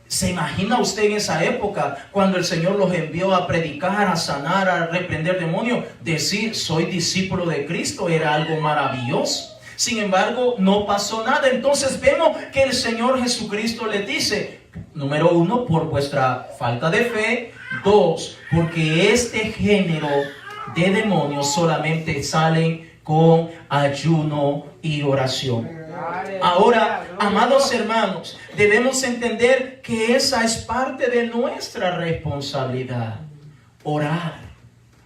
¿se imagina usted en esa época cuando el Señor los envió a predicar, a sanar, a reprender demonios? Decir, soy discípulo de Cristo era algo maravilloso. Sin embargo, no pasó nada. Entonces vemos que el Señor Jesucristo les dice, número 1, por vuestra falta de fe. 2, porque este género de demonios solamente salen con ayuno y oración. Ahora, amados hermanos, debemos entender que esa es parte de nuestra responsabilidad. Orar,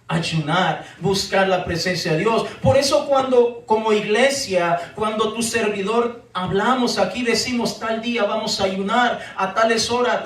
ayunar, buscar la presencia de Dios. Por eso cuando como iglesia, cuando tu servidor hablamos aquí, decimos tal día vamos a ayunar a tales horas,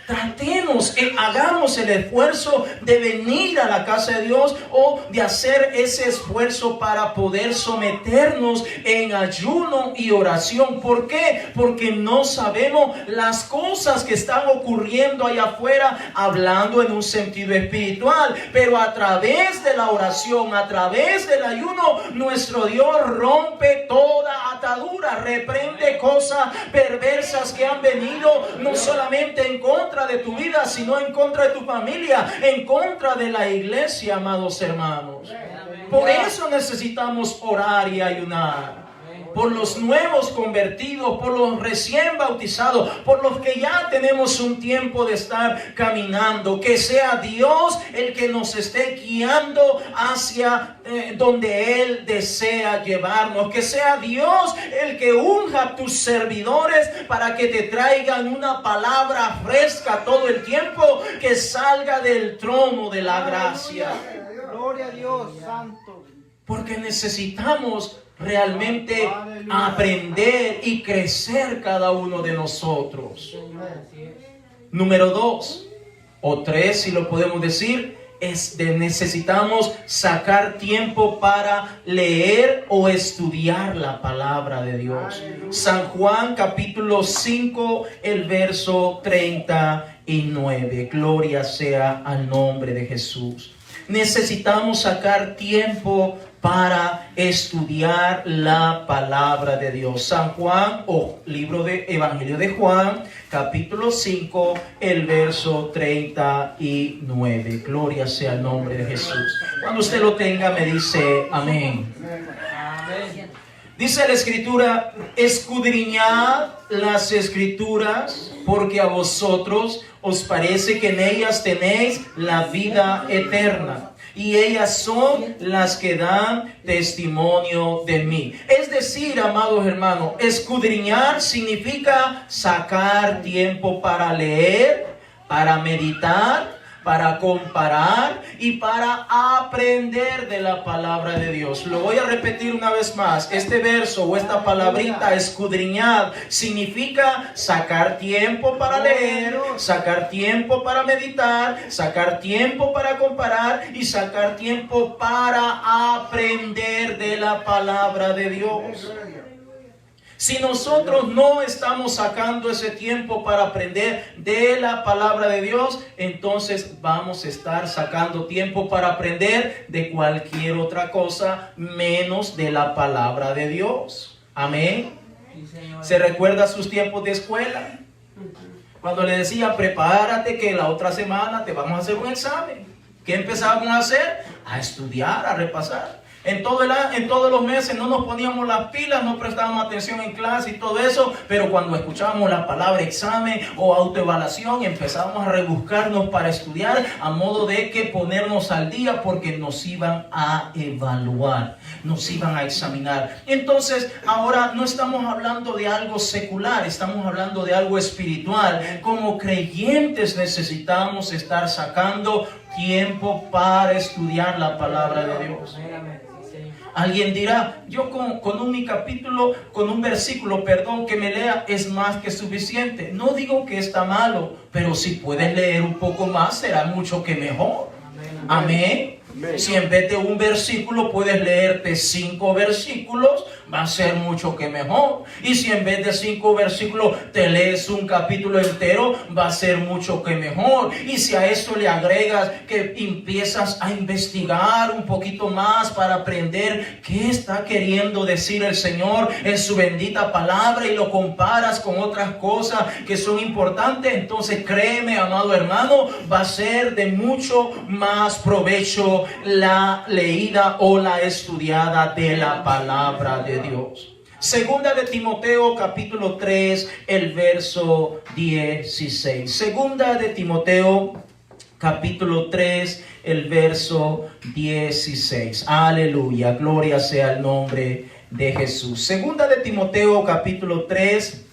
tratemos, hagamos el esfuerzo de venir a la casa de Dios o de hacer ese esfuerzo para poder someternos en ayuno y oración. ¿Por qué? Porque no sabemos las cosas que están ocurriendo allá afuera, hablando en un sentido espiritual, pero a través de la oración, a través del ayuno, nuestro Dios rompe toda atadura, reprende cosas perversas que han venido no solamente en contra de tu vida, sino en contra de tu familia, en contra de la iglesia, amados hermanos. Por eso necesitamos orar y ayunar. Por los nuevos convertidos, por los recién bautizados, por los que ya tenemos un tiempo de estar caminando. Que sea Dios el que nos esté guiando hacia donde Él desea llevarnos. Que sea Dios el que unja a tus servidores para que te traigan una palabra fresca todo el tiempo, que salga del trono de la gracia. Gloria a Dios, santo. Porque necesitamos realmente aprender y crecer cada uno de nosotros. Número 2 o 3, si lo podemos decir, necesitamos sacar tiempo para leer o estudiar la palabra de Dios. San Juan capítulo 5, el verso 39. Gloria sea al nombre de Jesús. necesitamos sacar tiempo para estudiar la palabra de Dios. San Juan, o libro de Evangelio de Juan, capítulo 5, el verso 39. Gloria sea el nombre de Jesús. Cuando usted lo tenga, me dice amén. Amén. Dice la Escritura: escudriñad las Escrituras, porque a vosotros os parece que en ellas tenéis la vida eterna, y ellas son las que dan testimonio de mí. Es decir, amados hermanos, escudriñar significa sacar tiempo para leer, para meditar, para comparar y para aprender de la palabra de Dios. Lo voy a repetir una vez más. Este verso o esta palabrita, escudriñar, significa sacar tiempo para leer, sacar tiempo para meditar, sacar tiempo para comparar y sacar tiempo para aprender de la palabra de Dios. Si nosotros no estamos sacando ese tiempo para aprender de la palabra de Dios, entonces vamos a estar sacando tiempo para aprender de cualquier otra cosa menos de la palabra de Dios. Amén. ¿Se recuerda sus tiempos de escuela? Cuando le decía, prepárate que la otra semana te vamos a hacer un examen. ¿Qué empezábamos a hacer? A estudiar, a repasar. En todos los meses no nos poníamos las pilas, no prestábamos atención en clase y todo eso, pero cuando escuchábamos la palabra examen o autoevaluación, empezábamos a rebuscarnos para estudiar a modo de que ponernos al día, porque nos iban a evaluar, nos iban a examinar. Entonces, ahora no estamos hablando de algo secular, estamos hablando de algo espiritual. Como creyentes necesitamos estar sacando tiempo para estudiar la palabra de Dios. Alguien dirá, yo con un versículo, que me lea es más que suficiente. No digo que está malo, pero si puedes leer un poco más, será mucho que mejor. Amén. Si en vez de un versículo puedes leerte 5 versículos, va a ser mucho que mejor. Y si en vez de 5 versículos te lees un capítulo entero, va a ser mucho que mejor. Y si a esto le agregas que empiezas a investigar un poquito más para aprender qué está queriendo decir el Señor en su bendita palabra, y lo comparas con otras cosas que son importantes, entonces créeme, amado hermano, va a ser de mucho más provecho la leída o la estudiada de la palabra de Dios. Segunda de Timoteo capítulo 3, el verso 16. Segunda de Timoteo capítulo 3, el verso 16. Aleluya, gloria sea el nombre de Jesús. Segunda de Timoteo capítulo 3,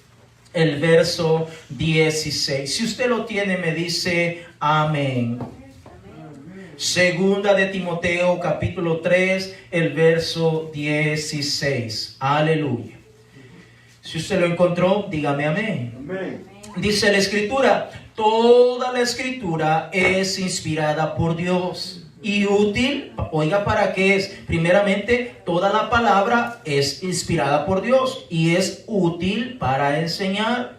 el verso 16. Si usted lo tiene, me dice amén. Segunda de Timoteo capítulo 3, el verso 16. Aleluya. Si usted lo encontró, dígame amén. Amén. Dice la Escritura: toda la Escritura es inspirada por Dios y útil. Oiga, ¿para qué es? Primeramente, toda la palabra es inspirada por Dios y es útil para enseñar,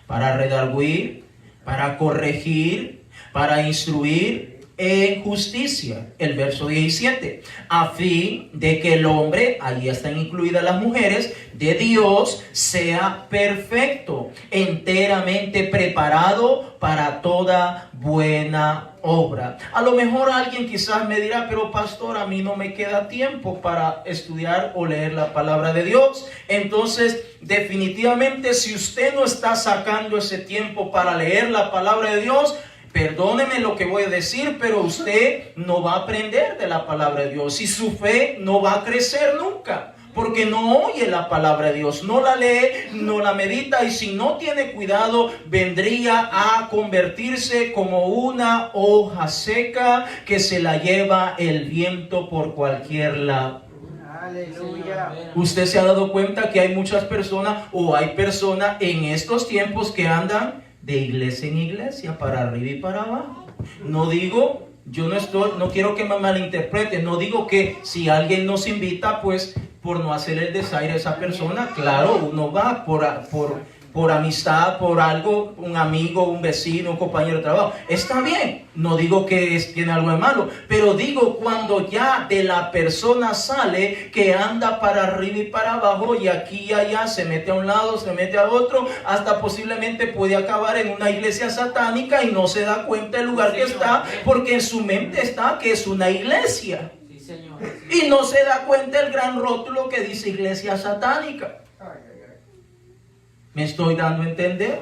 para redarguir, para corregir, para instruir en justicia. El verso 17, a fin de que el hombre, allí están incluidas las mujeres, de Dios sea perfecto, enteramente preparado para toda buena obra. A lo mejor alguien quizás me dirá, pero pastor, a mí no me queda tiempo para estudiar o leer la palabra de Dios. Entonces, definitivamente, si usted no está sacando ese tiempo para leer la palabra de Dios, perdóneme lo que voy a decir, pero usted no va a aprender de la palabra de Dios y su fe no va a crecer nunca, porque no oye la palabra de Dios, no la lee, no la medita, y si no tiene cuidado, vendría a convertirse como una hoja seca que se la lleva el viento por cualquier lado. Aleluya. Usted se ha dado cuenta que hay muchas personas, o hay personas en estos tiempos que andan de iglesia en iglesia, para arriba y para abajo. No digo, no quiero que me malinterpreten, no digo que si alguien nos invita, pues por no hacer el desaire a esa persona, claro, uno va por amistad, por algo, un amigo, un vecino, un compañero de trabajo. Está bien, no digo que tiene algo de malo, pero digo cuando ya de la persona sale que anda para arriba y para abajo y aquí y allá, se mete a un lado, se mete a otro, hasta posiblemente puede acabar en una iglesia satánica y no se da cuenta del lugar que está, porque en su mente está que es una iglesia. Y no se da cuenta el gran rótulo que dice iglesia satánica. ¿Me estoy dando a entender?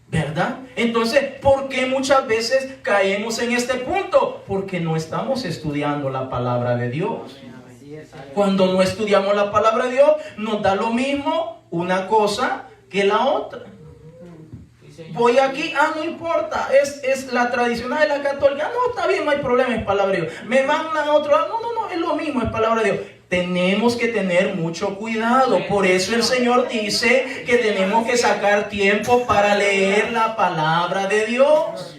¿Verdad? Entonces, ¿por qué muchas veces caemos en este punto? Porque no estamos estudiando la palabra de Dios. Cuando no estudiamos la palabra de Dios, nos da lo mismo una cosa que la otra. Voy aquí, no importa, es la tradicional de la católica, no, está bien, no hay problema, es palabra de Dios. Me mandan a otro lado, no, es lo mismo, es palabra de Dios. Tenemos que tener mucho cuidado. Por eso el Señor dice que tenemos que sacar tiempo para leer la palabra de Dios.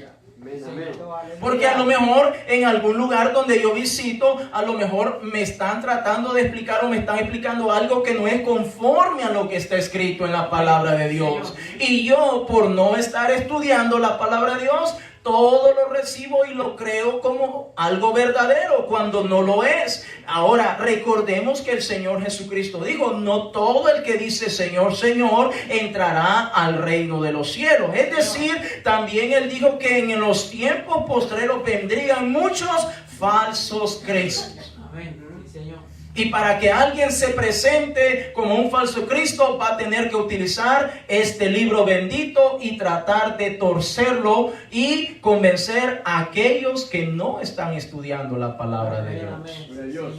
Porque a lo mejor en algún lugar donde yo visito, a lo mejor me están tratando de explicar o me están explicando algo que no es conforme a lo que está escrito en la palabra de Dios. Y yo, por no estar estudiando la palabra de Dios, todo lo recibo y lo creo como algo verdadero cuando no lo es. Ahora, recordemos que el Señor Jesucristo dijo, no todo el que dice Señor, Señor, entrará al reino de los cielos. Es decir, también Él dijo que en los tiempos postreros vendrían muchos falsos cristos. Amén. Y para que alguien se presente como un falso Cristo, va a tener que utilizar este libro bendito y tratar de torcerlo y convencer a aquellos que no están estudiando la palabra de Dios.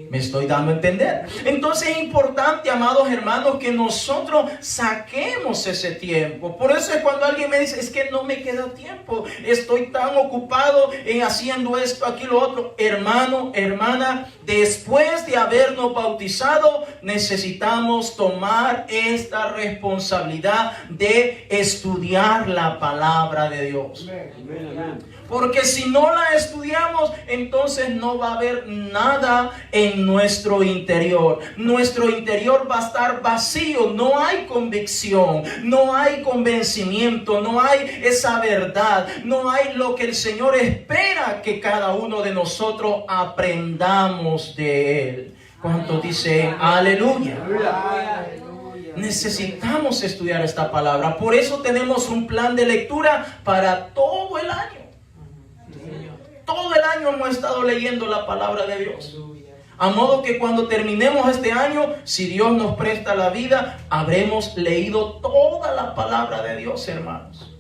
Me estoy dando a entender. Entonces es importante, amados hermanos, que nosotros saquemos ese tiempo. Por eso es cuando alguien me dice, es que no me queda tiempo, estoy tan ocupado en haciendo esto, aquí, lo otro. Hermano, hermana, después de habernos bautizado, necesitamos tomar esta responsabilidad de estudiar la palabra de Dios. Porque si no la estudiamos, entonces no va a haber nada en nuestro interior. Nuestro interior va a estar vacío. No hay convicción, no hay convencimiento, no hay esa verdad, no hay lo que el Señor espera que cada uno de nosotros aprendamos de Él. ¿Cuántos dicen aleluya? Necesitamos estudiar esta palabra. Por eso tenemos un plan de lectura para todo el año. Todo el año hemos estado leyendo la palabra de Dios. A modo que cuando terminemos este año, si Dios nos presta la vida, habremos leído toda la palabra de Dios, hermanos.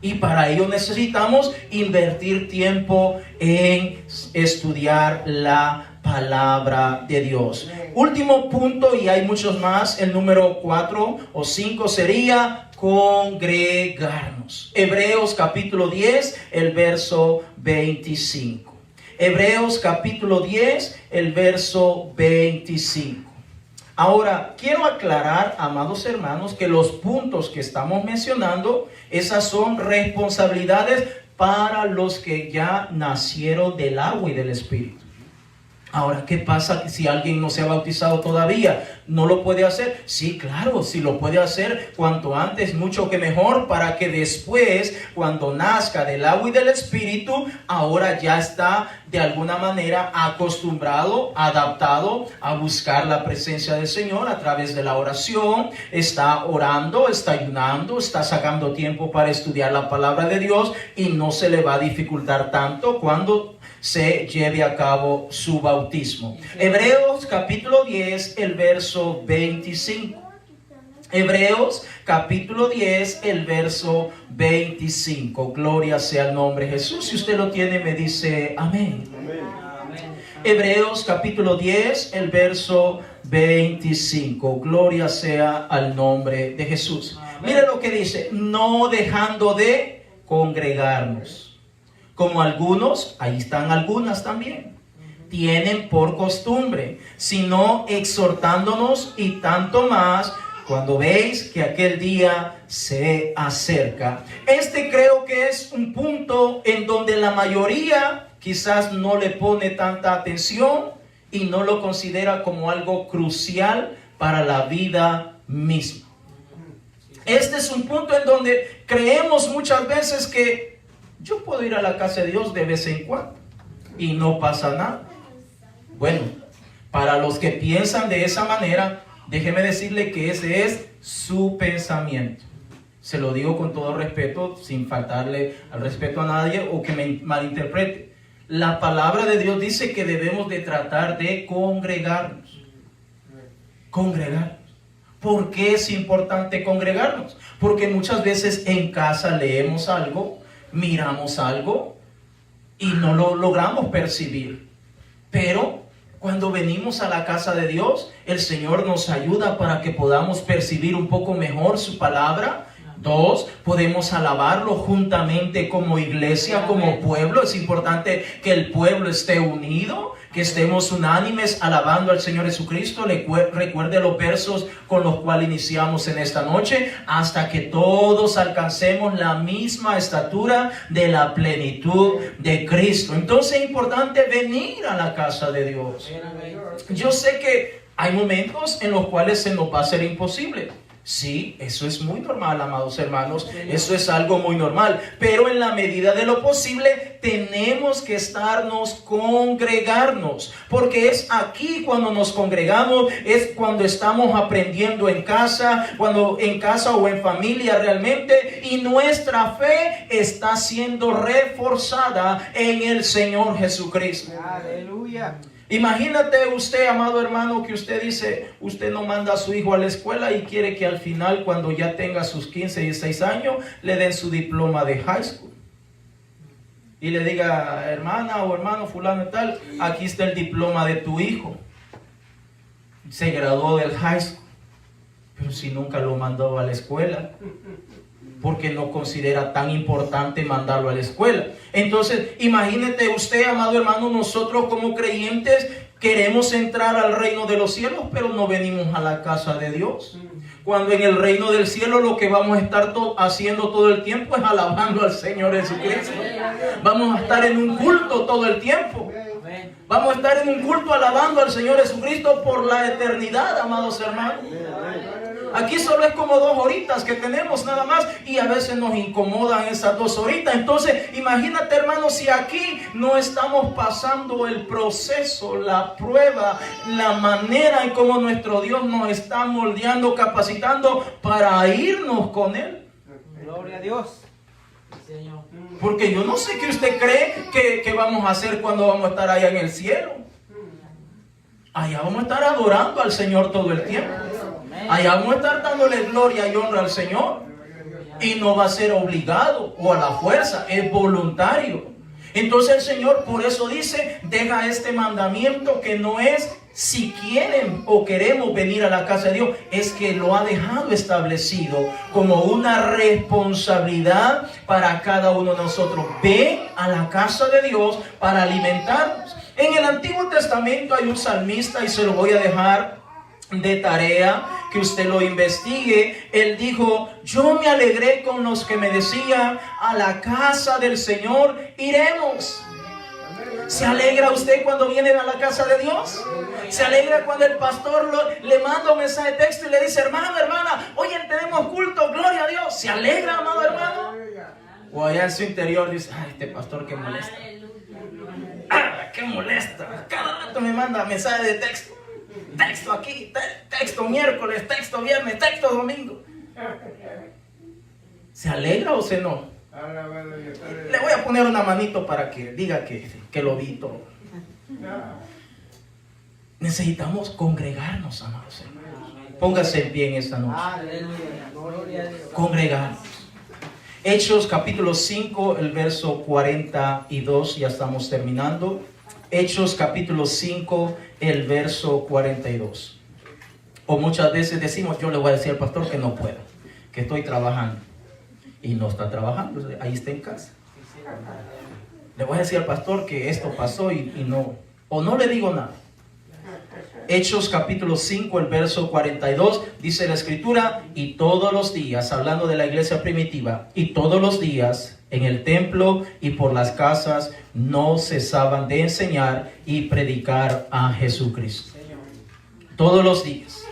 Y para ello necesitamos invertir tiempo en estudiar la palabra de Dios. Último punto, y hay muchos más, el número 4 o 5 sería congregarnos. Hebreos capítulo 10, el verso 25. Hebreos capítulo 10, el verso 25. Ahora, quiero aclarar, amados hermanos, que los puntos que estamos mencionando, esas son responsabilidades para los que ya nacieron del agua y del Espíritu. Ahora, ¿qué pasa si alguien no se ha bautizado todavía? ¿No lo puede hacer? Sí, claro, si lo puede hacer cuanto antes, mucho que mejor, para que después, cuando nazca del agua y del Espíritu, ahora ya está de alguna manera acostumbrado, adaptado a buscar la presencia del Señor a través de la oración. Está orando, está ayunando, está sacando tiempo para estudiar la palabra de Dios y no se le va a dificultar tanto cuando se lleve a cabo su bautismo. Hebreos capítulo 10, el verso 25. Hebreos capítulo 10, el verso 25. Gloria sea el nombre de Jesús. Si usted lo tiene, me dice amén. Amén. Hebreos capítulo 10, el verso 25. Gloria sea al nombre de Jesús. Mire lo que dice: no dejando de congregarnos, como algunos, ahí están algunas también, tienen por costumbre, sino exhortándonos, y tanto más cuando veis que aquel día se acerca. Este creo que es un punto en donde la mayoría quizás no le pone tanta atención y no lo considera como algo crucial para la vida misma. Este es un punto en donde creemos muchas veces que yo puedo ir a la casa de Dios de vez en cuando y no pasa nada. Bueno, para los que piensan de esa manera, déjeme decirle que ese es su pensamiento. Se lo digo con todo respeto, sin faltarle al respeto a nadie o que me malinterprete. La palabra de Dios dice que debemos de tratar de congregarnos. Congregarnos. ¿Por qué es importante congregarnos? Porque muchas veces en casa leemos algo, miramos algo y no lo logramos percibir. Pero cuando venimos a la casa de Dios, el Señor nos ayuda para que podamos percibir un poco mejor su palabra. 2, podemos alabarlo juntamente como iglesia, como pueblo. Es importante que el pueblo esté unido, que estemos unánimes alabando al Señor Jesucristo. Recuerde los versos con los cuales iniciamos en esta noche, hasta que todos alcancemos la misma estatura de la plenitud de Cristo. Entonces es importante venir a la casa de Dios. Yo sé que hay momentos en los cuales se nos va a hacer imposible. Sí, eso es muy normal, amados hermanos. Eso es algo muy normal. Pero en la medida de lo posible tenemos que congregarnos. Porque es aquí cuando nos congregamos, es cuando estamos aprendiendo en casa, cuando en casa o en familia realmente. Y nuestra fe está siendo reforzada en el Señor Jesucristo. Aleluya. Imagínate usted, amado hermano, que usted dice, usted no manda a su hijo a la escuela y quiere que al final, cuando ya tenga sus 15 y 16 años, le den su diploma de high school. Y le diga, hermana o hermano fulano y tal, aquí está el diploma de tu hijo. Se graduó del high school. Pero si nunca lo mandó a la escuela, porque no considera tan importante mandarlo a la escuela. Entonces, imagínate usted, amado hermano, nosotros como creyentes queremos entrar al reino de los cielos, pero no venimos a la casa de Dios. Cuando en el reino del cielo lo que vamos a estar haciendo todo el tiempo es alabando al Señor Jesucristo. Vamos a estar en un culto todo el tiempo. Vamos a estar en un culto alabando al Señor Jesucristo por la eternidad, amados hermanos. Aquí solo es como 2 horitas que tenemos nada más y a veces nos incomodan esas 2 horitas. Entonces, imagínate, hermano, si aquí no estamos pasando el proceso, la prueba, la manera en cómo nuestro Dios nos está moldeando, capacitando para irnos con Él. Gloria a Dios. Porque yo no sé qué usted cree que vamos a hacer cuando vamos a estar allá en el cielo. Allá vamos a estar adorando al Señor todo el tiempo. Allá vamos a estar dándole gloria y honra al Señor. Y no va a ser obligado o a la fuerza, es voluntario. Entonces el Señor por eso dice, deja este mandamiento que no es si quieren o queremos venir a la casa de Dios, es que lo ha dejado establecido como una responsabilidad para cada uno de nosotros. Ve a la casa de Dios para alimentarnos. En el Antiguo Testamento hay un salmista y se lo voy a dejar de tarea que usted lo investigue. Él dijo, yo me alegré con los que me decían, a la casa del Señor iremos. ¿Se alegra usted cuando viene a la casa de Dios? ¿Se alegra cuando el pastor le manda un mensaje de texto y le dice, hermano, hermana, hoy tenemos culto, gloria a Dios? ¿Se alegra, amado hermano? O allá en su interior dice, ay, este pastor que molesta. Ah, qué molesta. Cada rato me manda mensaje de texto. Texto aquí, texto miércoles, texto viernes, texto domingo. ¿Se alegra o se no? Le voy a poner una manito para que diga que lo vi todo. Necesitamos congregarnos, amados hermanos. Póngase en pie en esta noche. Congregarnos. Hechos capítulo 5, el verso 42, ya estamos terminando. Hechos capítulo 5, el verso 42. O muchas veces decimos, yo le voy a decir al pastor que no puedo, que estoy trabajando. Y no está trabajando, ahí está en casa. Le voy a decir al pastor que esto pasó y no, o no le digo nada. Hechos capítulo 5, el verso 42, dice la escritura, y todos los días, hablando de la iglesia primitiva, y todos los días en el templo y por las casas no cesaban de enseñar y predicar a Jesucristo. Todos los días.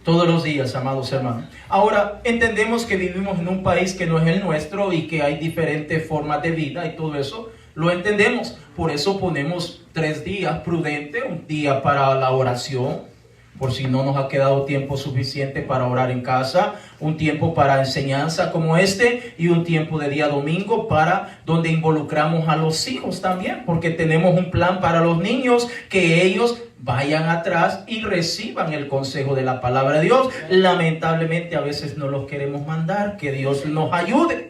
Todos los días, amados hermanos. Ahora, entendemos que vivimos en un país que no es el nuestro y que hay diferentes formas de vida y todo eso. Lo entendemos. Por eso ponemos 3 días prudentes, un día para la oración, por si no nos ha quedado tiempo suficiente para orar en casa, un tiempo para enseñanza como este y un tiempo de día domingo para donde involucramos a los hijos también, porque tenemos un plan para los niños que ellos vayan atrás y reciban el consejo de la palabra de Dios. Lamentablemente a veces no los queremos mandar, que Dios nos ayude.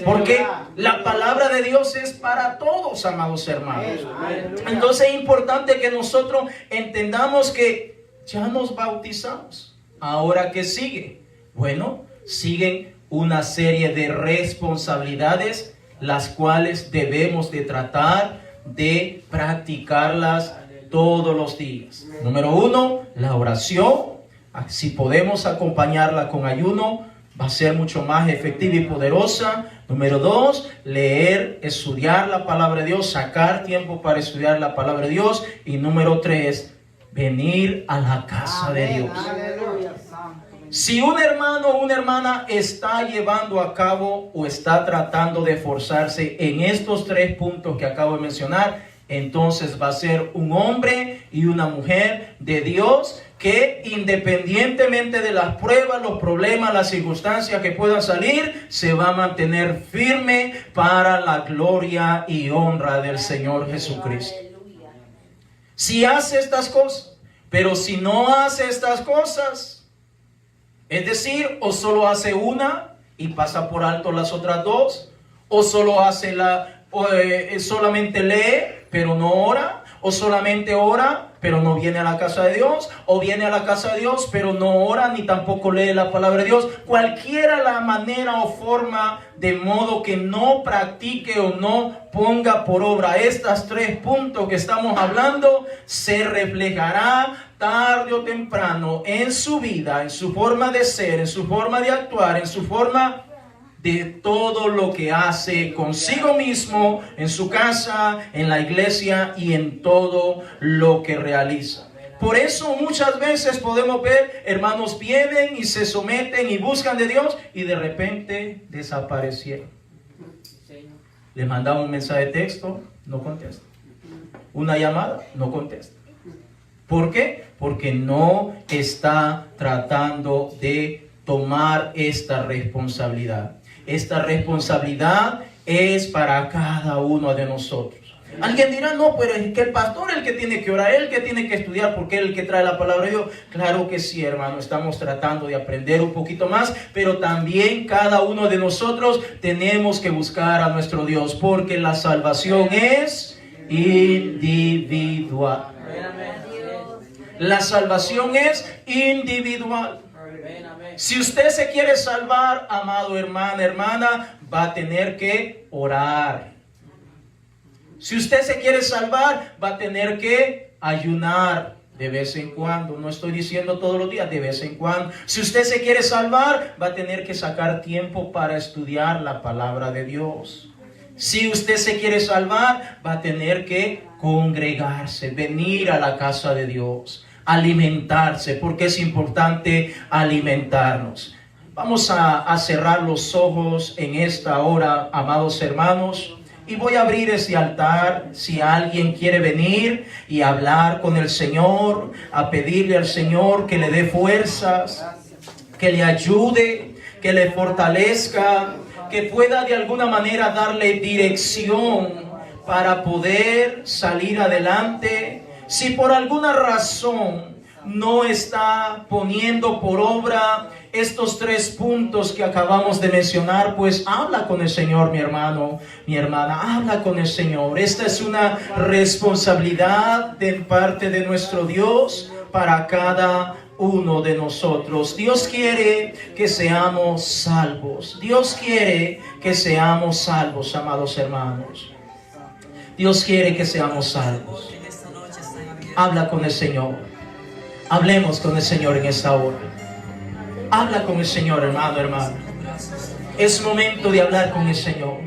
Porque la palabra de Dios es para todos, amados hermanos. Entonces es importante que nosotros entendamos que ya nos bautizamos. Ahora, ¿qué sigue? Bueno, siguen una serie de responsabilidades, las cuales debemos de tratar de practicarlas todos los días. Número 1, la oración. Si podemos acompañarla con ayuno, va a ser mucho más efectiva y poderosa. Número 2, leer, estudiar la palabra de Dios, sacar tiempo para estudiar la palabra de Dios. Y número 3, venir a la casa de Dios. Si un hermano o una hermana está llevando a cabo o está tratando de esforzarse en estos 3 puntos que acabo de mencionar, entonces va a ser un hombre y una mujer de Dios que independientemente de las pruebas, los problemas, las circunstancias que puedan salir, se va a mantener firme para la gloria y honra del Señor Jesucristo. Si hace estas cosas, pero si no hace estas cosas, es decir, o solo hace una y pasa por alto las otras 2, o solo hace solamente lee pero no ora, o solamente ora pero no viene a la casa de Dios, o viene a la casa de Dios pero no ora ni tampoco lee la palabra de Dios. Cualquiera la manera o forma, de modo que no practique o no ponga por obra estos 3 puntos que estamos hablando, se reflejará tarde o temprano en su vida, en su forma de ser, en su forma de actuar, en su forma de todo lo que hace consigo mismo, en su casa, en la iglesia y en todo lo que realiza. Por eso muchas veces podemos ver hermanos vienen y se someten y buscan de Dios y de repente desaparecieron. Le mandamos un mensaje de texto, no contesta. Una llamada, no contesta. ¿Por qué? Porque no está tratando de tomar esta responsabilidad. Esta responsabilidad es para cada uno de nosotros. Alguien dirá, no, pero es que el pastor es el que tiene que orar, el que tiene que estudiar, porque es el que trae la palabra de Dios. Claro que sí, hermano, estamos tratando de aprender un poquito más, pero también cada uno de nosotros tenemos que buscar a nuestro Dios, porque la salvación es individual. La salvación es individual. Si usted se quiere salvar, amado hermano, hermana, va a tener que orar. Si usted se quiere salvar, va a tener que ayunar de vez en cuando. No estoy diciendo todos los días, de vez en cuando. Si usted se quiere salvar, va a tener que sacar tiempo para estudiar la palabra de Dios. Si usted se quiere salvar, va a tener que congregarse, venir a la casa de Dios, alimentarse, porque es importante alimentarnos. Vamos a cerrar los ojos en esta hora, amados hermanos, y voy a abrir ese altar. Si alguien quiere venir y hablar con el Señor, a pedirle al Señor que le dé fuerzas, que le ayude, que le fortalezca, que pueda de alguna manera darle dirección para poder salir adelante. Si por alguna razón no está poniendo por obra estos 3 puntos que acabamos de mencionar, pues habla con el Señor, mi hermano, mi hermana, habla con el Señor. Esta es una responsabilidad de parte de nuestro Dios para cada uno de nosotros. Dios quiere que seamos salvos. Dios quiere que seamos salvos, amados hermanos. Dios quiere que seamos salvos. Habla con el Señor. Hablemos con el Señor en esta hora. Habla con el Señor, hermano, hermano. Es momento de hablar con el Señor.